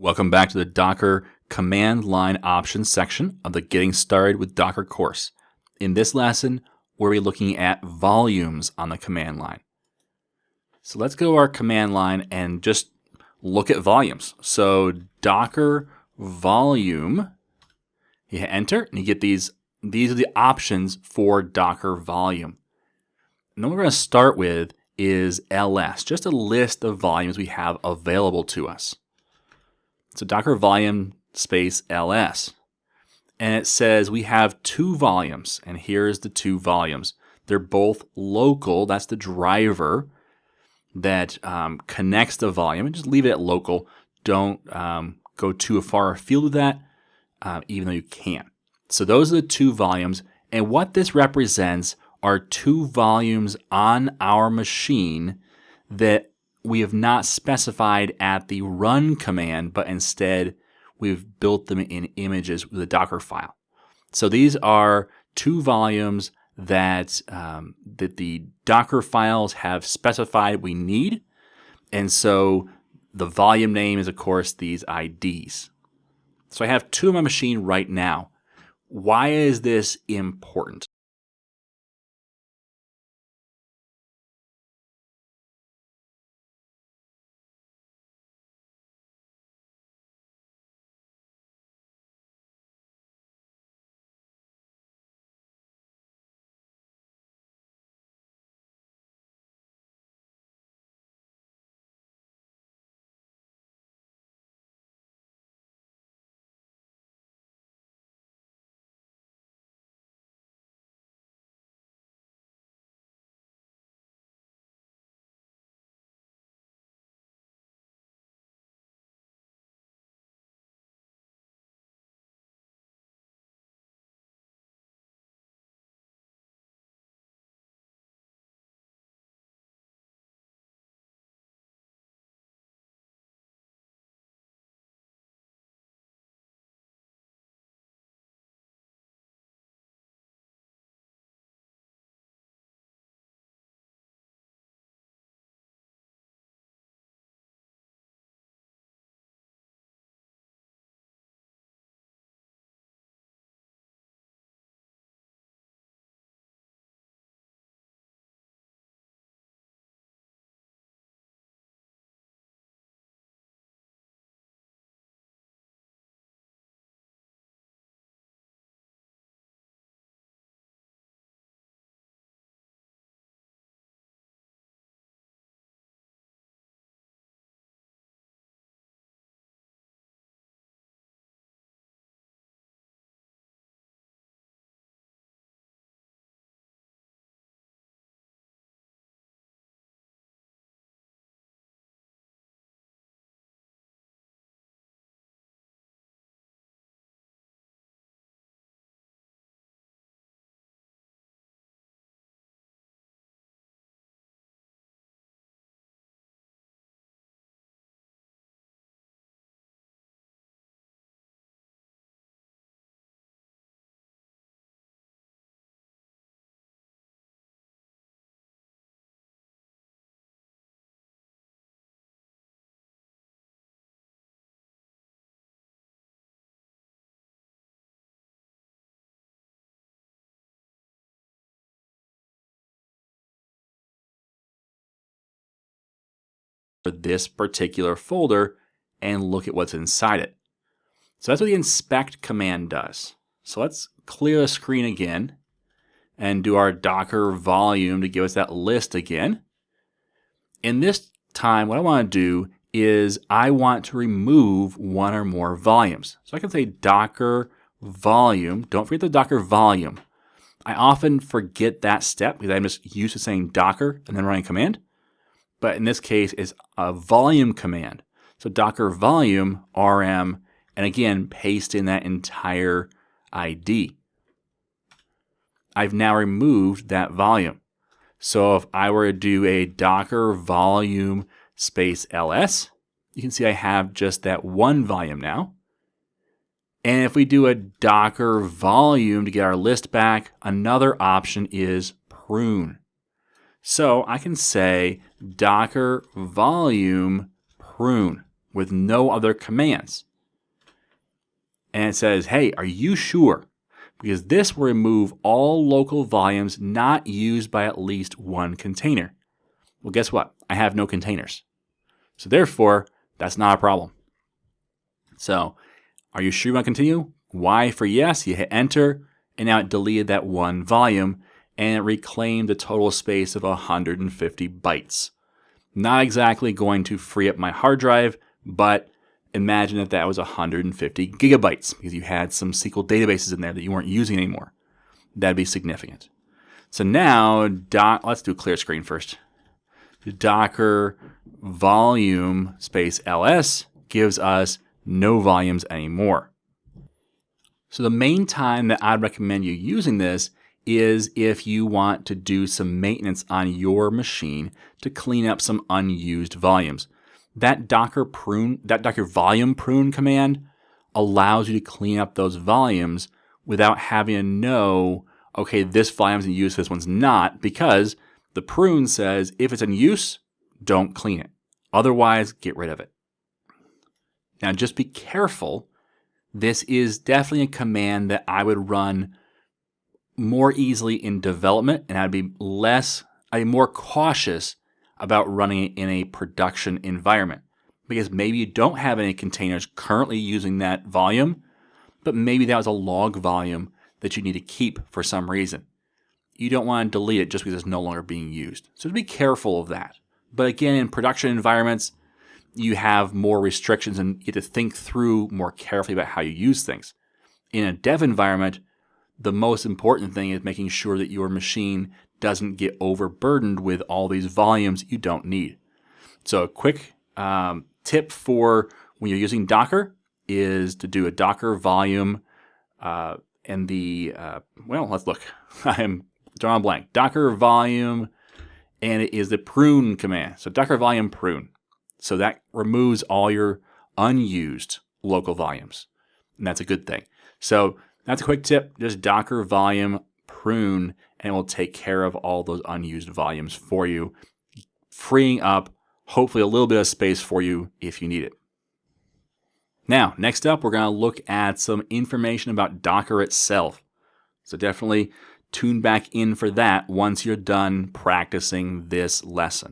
Welcome back to the Docker command line options section of the Getting Started with Docker course. In this lesson, we'll be looking at volumes on the command line. So let's go to our command line and just look at volumes. So Docker volume, you hit enter and you get these are the options for Docker volume. And then what we're going to start with is ls, just a list of volumes we have available to us. So Docker volume space ls. And it says we have two volumes, and here's the two volumes. They're both local. That's the driver that connects the volume. And just leave it at local. Don't go too far afield with that, even though you can. So those are the two volumes. And what this represents are two volumes on our machine that we have not specified at the run command, but instead we've built them in images with a Docker file. So these are two volumes that the Docker files have specified we need. And so the volume name is, of course, these IDs. So I have two on my machine right now. Why is this important? For this particular folder and look at what's inside it. So that's what the inspect command does. So let's clear the screen again and do our Docker volume to give us that list again. In this time, what I want to do is I want to remove one or more volumes. So I can say Docker volume. Don't forget the Docker volume. I often forget that step because I'm just used to saying Docker and then running a command. But in this case, it's a volume command. So Docker volume rm, and again, paste in that entire ID. I've now removed that volume. So if I were to do a Docker volume space ls, you can see I have just that one volume now. And if we do a Docker volume to get our list back, another option is prune. So I can say Docker volume prune. with no other commands. And it says, hey, are you sure? Because this will remove all local volumes not used by at least one container. Well, guess what? I have no containers. So therefore, that's not a problem. So, are you sure you want to continue? Y for yes, you hit enter, and now it deleted that one volume, and it reclaimed the total space of 150 bytes. Not exactly going to free up my hard drive, but imagine if that was 150 gigabytes because you had some SQL databases in there that you weren't using anymore. That'd be significant. So now, let's do a clear screen first. Docker volume space ls gives us no volumes anymore. So the main time that I'd recommend you using this is if you want to do some maintenance on your machine to clean up some unused volumes. That Docker volume prune command allows you to clean up those volumes without having to know, okay, this volume's in use, this one's not, because the prune says if it's in use, don't clean it. Otherwise, get rid of it. Now, just be careful. This is definitely a command that I would run more easily in development, and I'd be more cautious about running it in a production environment, because maybe you don't have any containers currently using that volume, but maybe that was a log volume that you need to keep for some reason. You don't want to delete it just because it's no longer being used. So be careful of that. But again, in production environments, you have more restrictions and you have to think through more carefully about how you use things. In a dev environment, the most important thing is making sure that your machine doesn't get overburdened with all these volumes you don't need. So a quick tip for when you're using Docker is to do a Docker volume and let's look. I'm drawing a blank. Docker volume, and it is the prune command. So Docker volume prune. So that removes all your unused local volumes. And that's a good thing. So that's a quick tip. Just Docker volume prune, and it will take care of all those unused volumes for you, freeing up hopefully a little bit of space for you if you need it. Now, next up, we're going to look at some information about Docker itself. So definitely tune back in for that once you're done practicing this lesson.